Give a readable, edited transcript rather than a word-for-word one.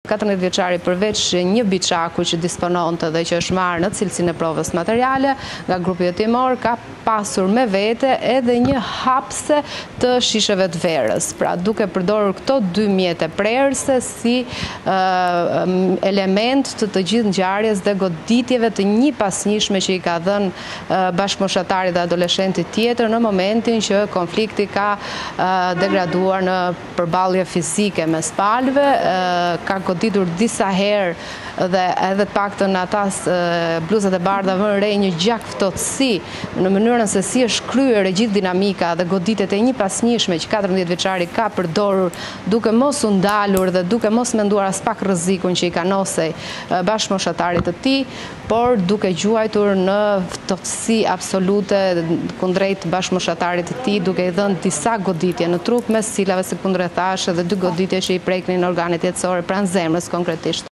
14 vjeçari përveç një biçaku që dispononte dhe që është marrë në cilësinë e provës materiale nga grupi hetimor, ka pasur me vete edhe një hapse të shisheve të verës. Pra duke përdorur këto 2 mjete prerëse si element të gjithë ngjarjes dhe goditjeve të një pasnjëshme që i ka dhënë bashkëmoshatarit dhe adoleshentit tjetër në momentin që konflikti ka degraduar në përballje fizike mes palëve, ka goditur disa herë dhe edhe të paktën ata bluzat e bardha vënë re një gjak ftohtësi në mënyrën se si është kryer e gjithë dinamika dhe goditjet e një pasnjëshme që 14 vjeçari ka përdorur duke mos u ndalur dhe duke mos menduar as pak rrezikun që i kanosej bashkëmoshatarit të tij, por duke gjuajtur në ftohtësi absolute kundrejt bashkëmoshatarit të tij, duke i dhënë disa goditje në trup, mes cilave se kundrethashe dhe 2 goditje që i preknin organet jetësore pranë zemrës konkretisht.